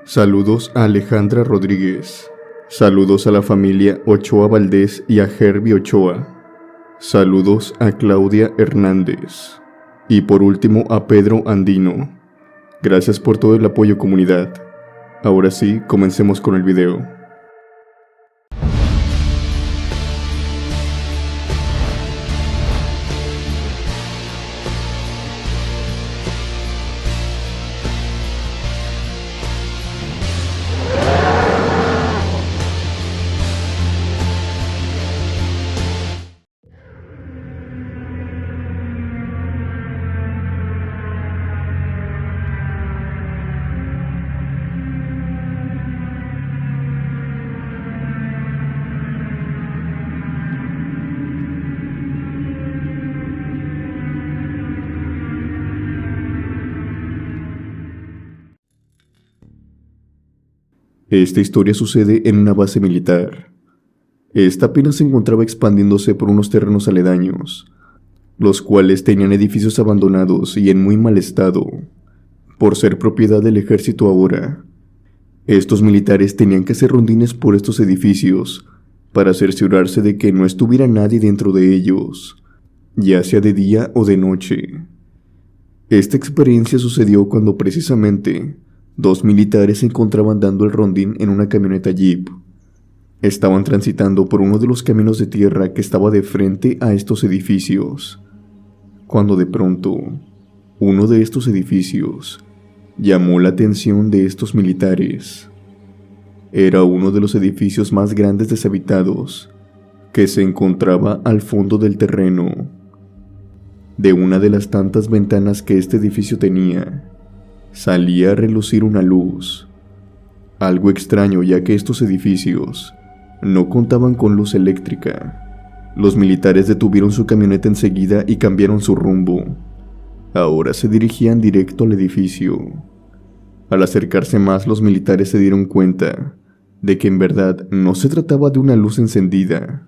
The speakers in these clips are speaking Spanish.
Saludos a Alejandra Rodríguez. Saludos a la familia Ochoa Valdés y a Herbie Ochoa. Saludos a Claudia Hernández. Y por último a Pedro Andino. Gracias por todo el apoyo, comunidad. Ahora sí, comencemos con el video. Esta historia sucede en una base militar. Esta apenas se encontraba expandiéndose por unos terrenos aledaños, los cuales tenían edificios abandonados y en muy mal estado, por ser propiedad del ejército ahora. Estos militares tenían que hacer rondines por estos edificios para cerciorarse de que no estuviera nadie dentro de ellos, ya sea de día o de noche. Esta experiencia sucedió cuando precisamente 2 militares se encontraban dando el rondín en una camioneta Jeep. Estaban transitando por uno de los caminos de tierra que estaba de frente a estos edificios, cuando de pronto, uno de estos edificios llamó la atención de estos militares. Era uno de los edificios más grandes deshabitados, que se encontraba al fondo del terreno. De una de las tantas ventanas que este edificio tenía, salía a relucir una luz. Algo extraño, ya que estos edificios no contaban con luz eléctrica. Los militares detuvieron su camioneta enseguida y cambiaron su rumbo. Ahora se dirigían directo al edificio. Al acercarse más, los militares se dieron cuenta de que en verdad no se trataba de una luz encendida.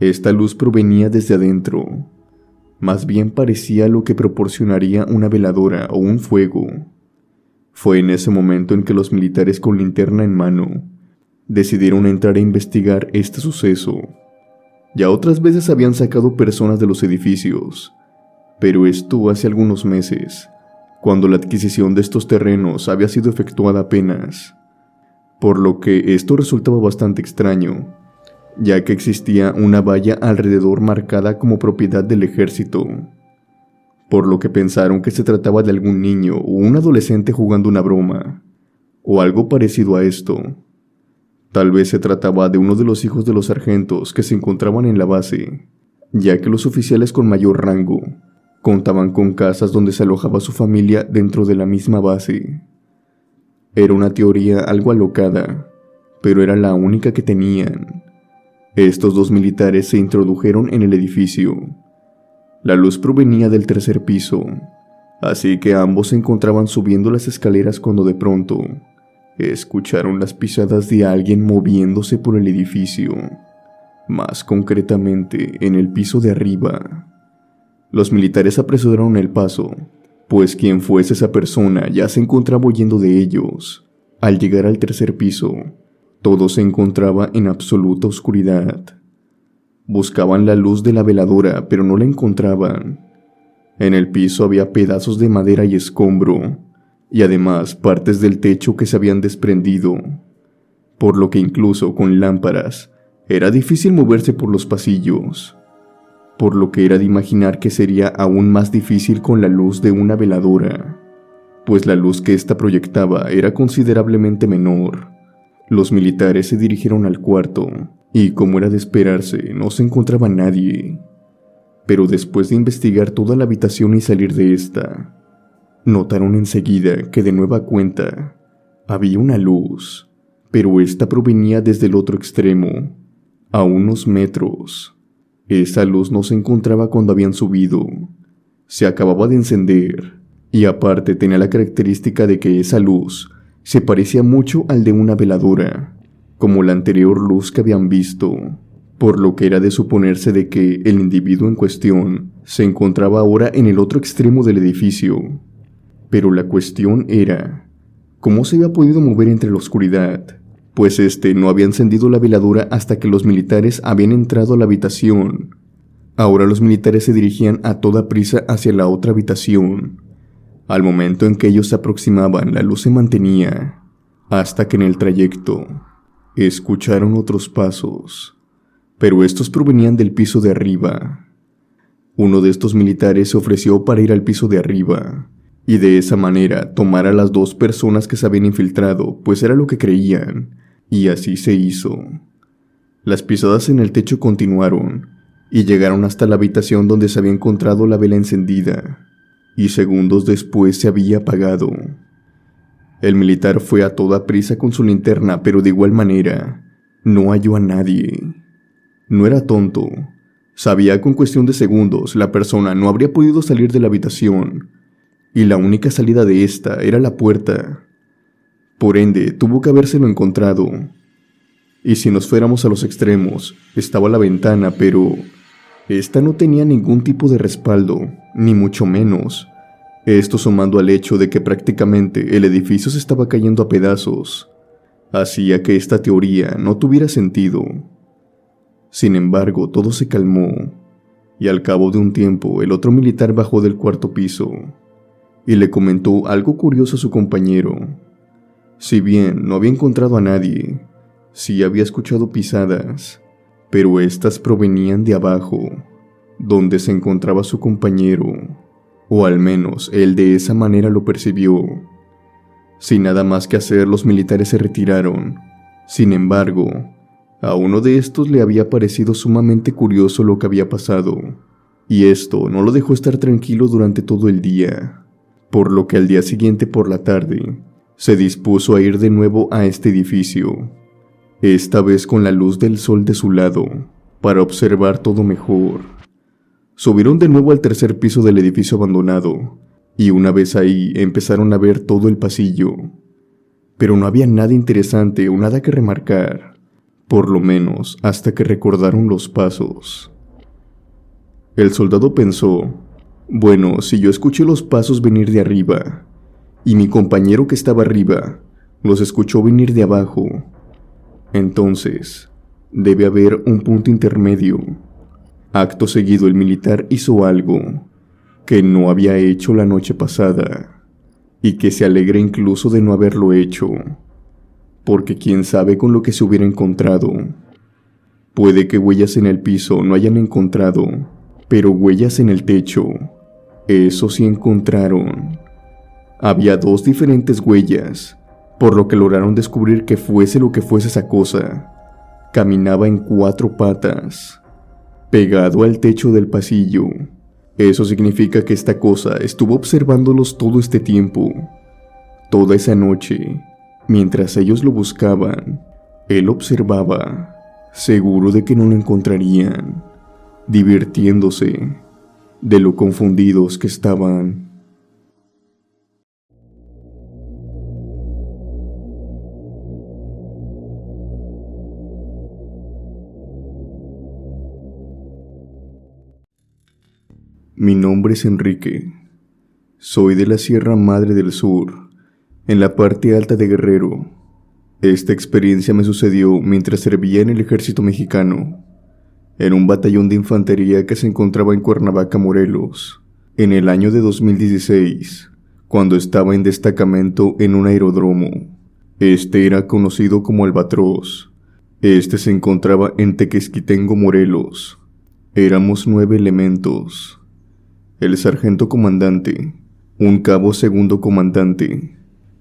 Esta luz provenía desde adentro. Más bien parecía lo que proporcionaría una veladora o un fuego. Fue en ese momento en que los militares con linterna en mano decidieron entrar a investigar este suceso. Ya otras veces habían sacado personas de los edificios, pero esto hace algunos meses, cuando la adquisición de estos terrenos había sido efectuada apenas, por lo que esto resultaba bastante extraño, ya que existía una valla alrededor marcada como propiedad del ejército, por lo que pensaron que se trataba de algún niño o un adolescente jugando una broma, o algo parecido a esto. Tal vez se trataba de uno de los hijos de los sargentos que se encontraban en la base, ya que los oficiales con mayor rango contaban con casas donde se alojaba su familia dentro de la misma base. Era una teoría algo alocada, pero era la única que tenían. Estos 2 militares se introdujeron en el edificio. La luz provenía del 3er piso, así que ambos se encontraban subiendo las escaleras cuando de pronto escucharon las pisadas de alguien moviéndose por el edificio, más concretamente en el piso de arriba. Los militares apresuraron el paso, pues quien fuese esa persona ya se encontraba huyendo de ellos. Al llegar al 3er piso, todo se encontraba en absoluta oscuridad. Buscaban la luz de la veladora, pero no la encontraban. En el piso había pedazos de madera y escombro, y además partes del techo que se habían desprendido, por lo que incluso con lámparas era difícil moverse por los pasillos, por lo que era de imaginar que sería aún más difícil con la luz de una veladora, pues la luz que ésta proyectaba era considerablemente menor. Los militares se dirigieron al cuarto, y como era de esperarse, no se encontraba nadie. Pero después de investigar toda la habitación y salir de esta, notaron enseguida que de nueva cuenta había una luz, pero esta provenía desde el otro extremo, a unos metros. Esa luz no se encontraba cuando habían subido, se acababa de encender, y aparte tenía la característica de que esa luz se parecía mucho al de una veladora, como la anterior luz que habían visto, por lo que era de suponerse de que el individuo en cuestión se encontraba ahora en el otro extremo del edificio. Pero la cuestión era, ¿Cómo se había podido mover entre la oscuridad? Pues no había encendido la veladora hasta que los militares habían entrado a la habitación. Ahora los militares se dirigían a toda prisa hacia la otra habitación. Al momento en que ellos se aproximaban, la luz se mantenía, hasta que en el trayecto escucharon otros pasos, pero estos provenían del piso de arriba. Uno de estos militares se ofreció para ir al piso de arriba, y de esa manera tomar a las 2 personas que se habían infiltrado, pues era lo que creían, y así se hizo. Las pisadas en el techo continuaron, y llegaron hasta la habitación donde se había encontrado la vela encendida, y segundos después se había apagado. El militar fue a toda prisa con su linterna, pero de igual manera, no halló a nadie. No era tonto. Sabía que en cuestión de segundos la persona no habría podido salir de la habitación, y la única salida de esta era la puerta. Por ende, tuvo que habérselo encontrado. Y si nos fuéramos a los extremos, estaba la ventana, pero esta no tenía ningún tipo de respaldo, ni mucho menos. Esto sumando al hecho de que prácticamente el edificio se estaba cayendo a pedazos, hacía que esta teoría no tuviera sentido. Sin embargo, todo se calmó, y al cabo de un tiempo el otro militar bajó del 4º piso, y le comentó algo curioso a su compañero. Si bien no había encontrado a nadie, sí había escuchado pisadas, pero estas provenían de abajo, donde se encontraba su compañero. O al menos él de esa manera lo percibió. Sin nada más que hacer, los militares se retiraron. Sin embargo, a uno de estos le había parecido sumamente curioso lo que había pasado, y esto no lo dejó estar tranquilo durante todo el día, por lo que al día siguiente por la tarde, se dispuso a ir de nuevo a este edificio, esta vez con la luz del sol de su lado, para observar todo mejor. Subieron de nuevo al 3er piso del edificio abandonado, y una vez ahí empezaron a ver todo el pasillo. Pero no había nada interesante o nada que remarcar, por lo menos hasta que recordaron los pasos. El soldado pensó, bueno, si yo escuché los pasos venir de arriba, y mi compañero que estaba arriba los escuchó venir de abajo, entonces debe haber un punto intermedio. Acto seguido el militar hizo algo que no había hecho la noche pasada, y que se alegra incluso de no haberlo hecho, porque quién sabe con lo que se hubiera encontrado. Puede que huellas en el piso no hayan encontrado, pero huellas en el techo, eso sí encontraron. Había 2 diferentes huellas, por lo que lograron descubrir que fuese lo que fuese esa cosa, caminaba en 4 patas. Pegado al techo del pasillo. Eso significa que esta cosa estuvo observándolos todo este tiempo. Toda esa noche, mientras ellos lo buscaban, él observaba, seguro de que no lo encontrarían, divirtiéndose de lo confundidos que estaban. Mi nombre es Enrique. Soy de la Sierra Madre del Sur, en la parte alta de Guerrero. Esta experiencia me sucedió mientras servía en el ejército mexicano, en un batallón de infantería que se encontraba en Cuernavaca, Morelos, en el año de 2016, cuando estaba en destacamento en un aeródromo. Este era conocido como Albatros. Este se encontraba en Tequesquitengo, Morelos. Éramos 9 elementos. El sargento comandante, un cabo segundo comandante,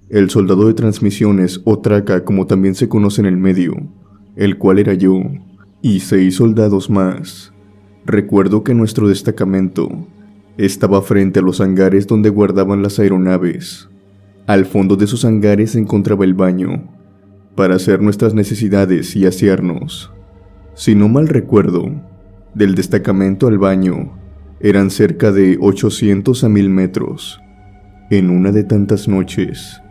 el soldado de transmisiones o traca como también se conoce en el medio, el cual era yo, y 6 soldados más. Recuerdo que nuestro destacamento estaba frente a los hangares donde guardaban las aeronaves. Al fondo de esos hangares se encontraba el baño, para hacer nuestras necesidades y asearnos. Si no mal recuerdo, del destacamento al baño, eran cerca de 800 a 1000 metros. En una de tantas noches,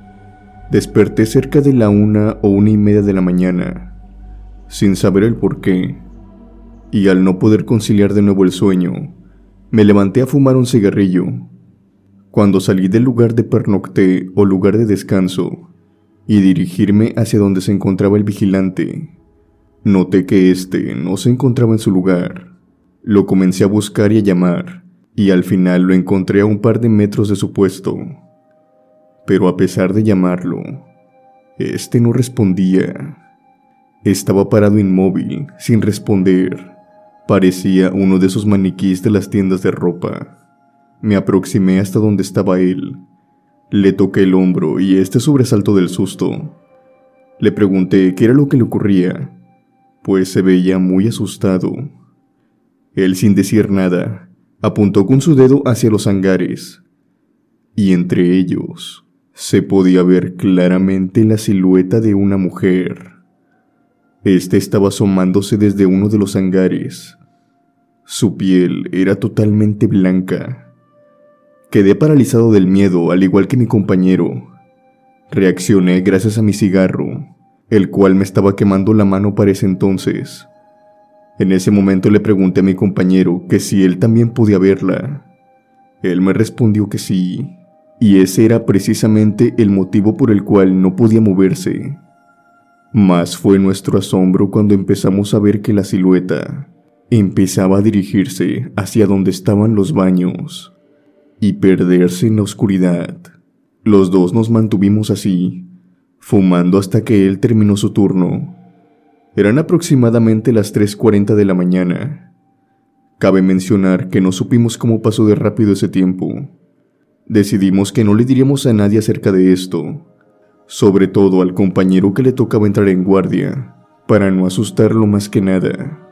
desperté cerca de la 1 o 1:30 de la mañana, sin saber el porqué, y al no poder conciliar de nuevo el sueño, me levanté a fumar un cigarrillo. Cuando salí del lugar de pernocté o lugar de descanso, y dirigirme hacia donde se encontraba el vigilante. Noté que éste no se encontraba en su lugar. Lo comencé a buscar y a llamar, y al final lo encontré a un par de metros de su puesto. Pero a pesar de llamarlo, este no respondía. Estaba parado inmóvil, sin responder. Parecía uno de esos maniquís de las tiendas de ropa. Me aproximé hasta donde estaba él. Le toqué el hombro y este sobresaltó del susto. Le pregunté qué era lo que le ocurría, pues se veía muy asustado. Él, sin decir nada, apuntó con su dedo hacia los hangares, y entre ellos se podía ver claramente la silueta de una mujer. Este estaba asomándose desde uno de los hangares. Su piel era totalmente blanca. Quedé paralizado del miedo, al igual que mi compañero. Reaccioné gracias a mi cigarro, el cual me estaba quemando la mano para ese entonces. En ese momento le pregunté a mi compañero que si él también podía verla. Él me respondió que sí, y ese era precisamente el motivo por el cual no podía moverse. Más fue nuestro asombro cuando empezamos a ver que la silueta empezaba a dirigirse hacia donde estaban los baños y perderse en la oscuridad. Los dos nos mantuvimos así, fumando hasta que él terminó su turno. Eran aproximadamente las 3:40 de la mañana. Cabe mencionar que no supimos cómo pasó de rápido ese tiempo. Decidimos que no le diríamos a nadie acerca de esto, sobre todo al compañero que le tocaba entrar en guardia, para no asustarlo más que nada.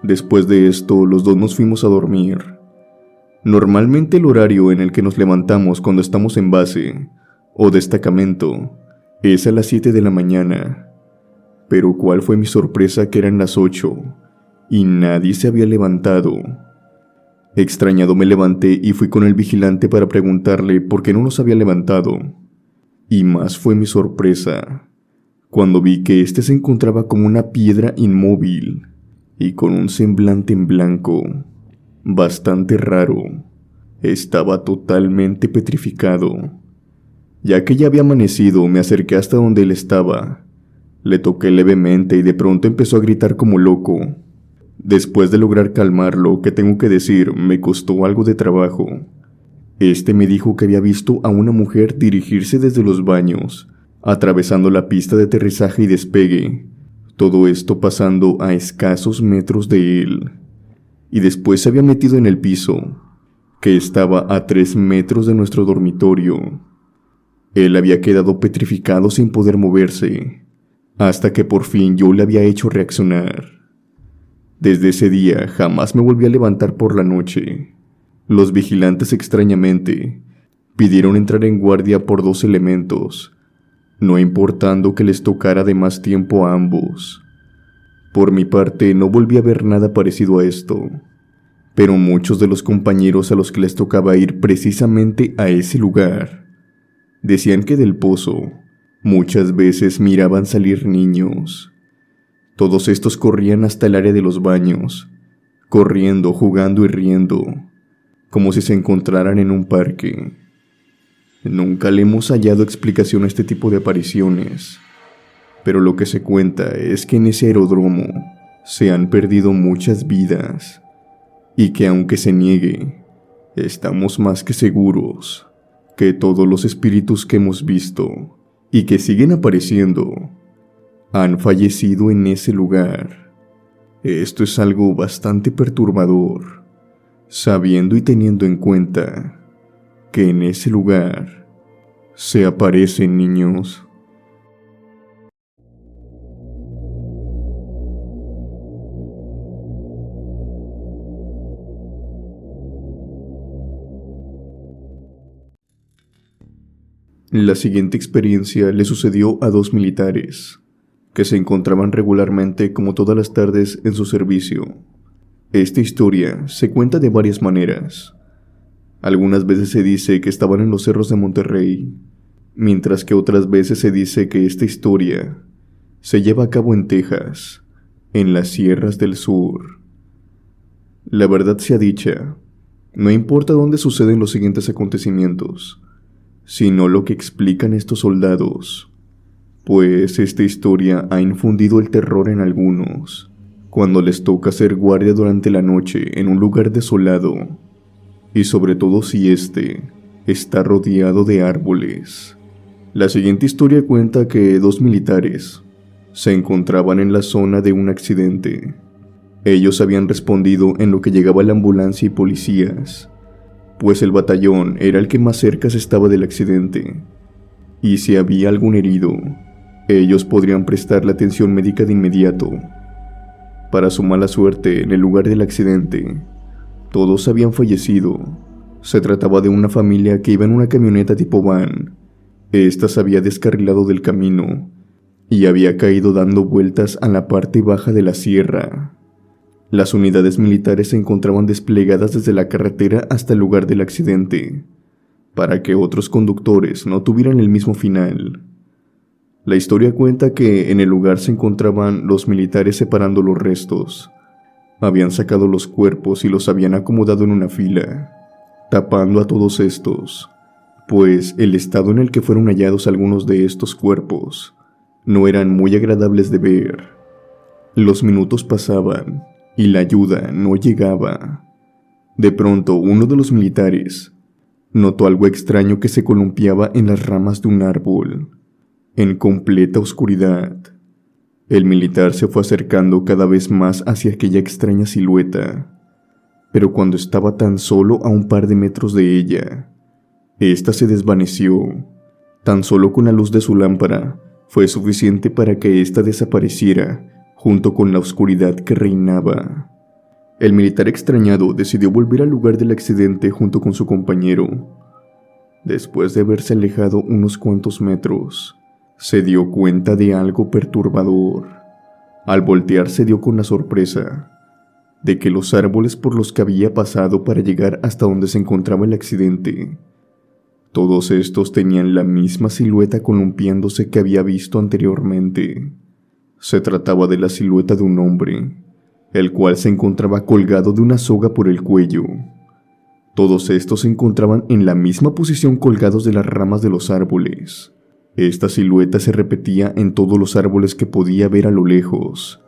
Después de esto, los dos nos fuimos a dormir. Normalmente el horario en el que nos levantamos cuando estamos en base o destacamento es a las 7 de la mañana, pero cuál fue mi sorpresa que eran las 8 y nadie se había levantado. Extrañado me levanté y fui con el vigilante para preguntarle por qué no nos había levantado, y más fue mi sorpresa cuando vi que este se encontraba como una piedra inmóvil y con un semblante en blanco. Bastante raro. Estaba totalmente petrificado. Ya que ya había amanecido, me acerqué hasta donde él estaba. Le toqué levemente y de pronto empezó a gritar como loco. Después de lograr calmarlo, que tengo que decir, me costó algo de trabajo. Este me dijo que había visto a una mujer dirigirse desde los baños, atravesando la pista de aterrizaje y despegue. Todo esto pasando a escasos metros de él. Y después se había metido en el piso, que estaba a 3 metros de nuestro dormitorio. Él había quedado petrificado sin poder moverse, hasta que por fin yo le había hecho reaccionar. Desde ese día jamás me volví a levantar por la noche. Los vigilantes extrañamente pidieron entrar en guardia por 2 elementos, no importando que les tocara de más tiempo a ambos. Por mi parte, no volví a ver nada parecido a esto, pero muchos de los compañeros a los que les tocaba ir precisamente a ese lugar decían que del pozo muchas veces miraban salir niños. Todos estos corrían hasta el área de los baños, corriendo, jugando y riendo, como si se encontraran en un parque. Nunca le hemos hallado explicación a este tipo de apariciones, pero lo que se cuenta es que en ese aeródromo se han perdido muchas vidas y que aunque se niegue, estamos más que seguros que todos los espíritus que hemos visto y que siguen apareciendo han fallecido en ese lugar. Esto es algo bastante perturbador, sabiendo y teniendo en cuenta que en ese lugar se aparecen niños. La siguiente experiencia le sucedió a 2 militares, que se encontraban regularmente como todas las tardes en su servicio. Esta historia se cuenta de varias maneras. Algunas veces se dice que estaban en los cerros de Monterrey, mientras que otras veces se dice que esta historia se lleva a cabo en Texas, en las sierras del sur. La verdad sea dicha, no importa dónde suceden los siguientes acontecimientos, sino lo que explican estos soldados. pues esta historia ha infundido el terror en algunos cuando les toca hacer guardia durante la noche en un lugar desolado, y sobre todo si este está rodeado de árboles. La siguiente historia cuenta que 2 militares se encontraban en la zona de un accidente. Ellos habían respondido en lo que llegaba la ambulancia y policías, pues el batallón era el que más cerca se estaba del accidente, y si había algún herido, ellos podrían prestarle atención médica de inmediato. Para su mala suerte, en el lugar del accidente, todos habían fallecido. Se trataba de una familia que iba en una camioneta tipo van. Esta se había descarrilado del camino y había caído dando vueltas a la parte baja de la sierra. Las unidades militares se encontraban desplegadas desde la carretera hasta el lugar del accidente, para que otros conductores no tuvieran el mismo final. La historia cuenta que en el lugar se encontraban los militares separando los restos. Habían sacado los cuerpos y los habían acomodado en una fila, tapando a todos estos, pues el estado en el que fueron hallados algunos de estos cuerpos no eran muy agradables de ver. Los minutos pasaban y la ayuda no llegaba. De pronto, uno de los militares notó algo extraño que se columpiaba en las ramas de un árbol, en completa oscuridad. El militar se fue acercando cada vez más hacia aquella extraña silueta, pero cuando estaba tan solo a un par de metros de ella, ésta se desvaneció. Tan solo con la luz de su lámpara fue suficiente para que ésta desapareciera junto con la oscuridad que reinaba. El militar extrañado decidió volver al lugar del accidente junto con su compañero. Después de haberse alejado unos cuantos metros, se dio cuenta de algo perturbador. Al voltear se dio con la sorpresa de que los árboles por los que había pasado para llegar hasta donde se encontraba el accidente, todos estos tenían la misma silueta columpiándose que había visto anteriormente. Se trataba de la silueta de un hombre, el cual se encontraba colgado de una soga por el cuello. Todos estos se encontraban en la misma posición colgados de las ramas de los árboles. Esta silueta se repetía en todos los árboles que podía ver a lo lejos.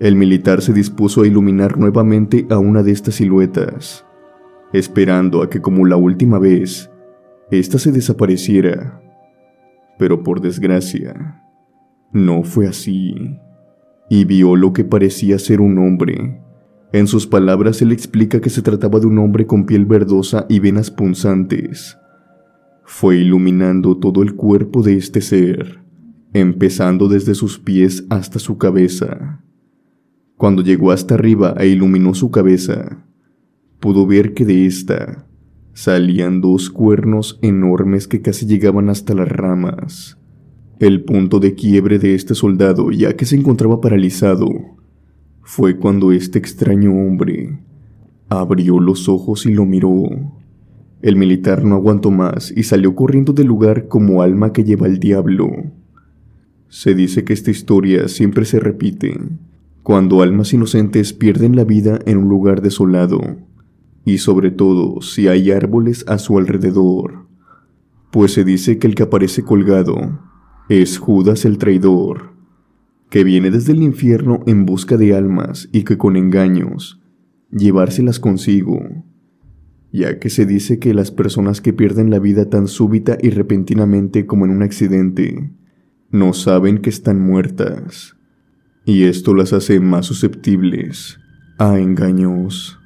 El militar se dispuso a iluminar nuevamente a una de estas siluetas, esperando a que, como la última vez, ésta se desapareciera. Pero por desgracia, no fue así, y vio lo que parecía ser un hombre. En sus palabras, él explica que se trataba de un hombre con piel verdosa y venas punzantes. Fue iluminando todo el cuerpo de este ser, empezando desde sus pies hasta su cabeza. Cuando llegó hasta arriba e iluminó su cabeza, pudo ver que de ésta salían 2 cuernos enormes que casi llegaban hasta las ramas. El punto de quiebre de este soldado, ya que se encontraba paralizado, fue cuando este extraño hombre abrió los ojos y lo miró. El militar no aguantó más y salió corriendo del lugar como alma que lleva el diablo. Se dice que esta historia siempre se repite cuando almas inocentes pierden la vida en un lugar desolado, y sobre todo si hay árboles a su alrededor, pues se dice que el que aparece colgado es Judas el traidor, que viene desde el infierno en busca de almas y que con engaños llevárselas consigo, ya que se dice que las personas que pierden la vida tan súbita y repentinamente como en un accidente no saben que están muertas, y esto las hace más susceptibles a engaños.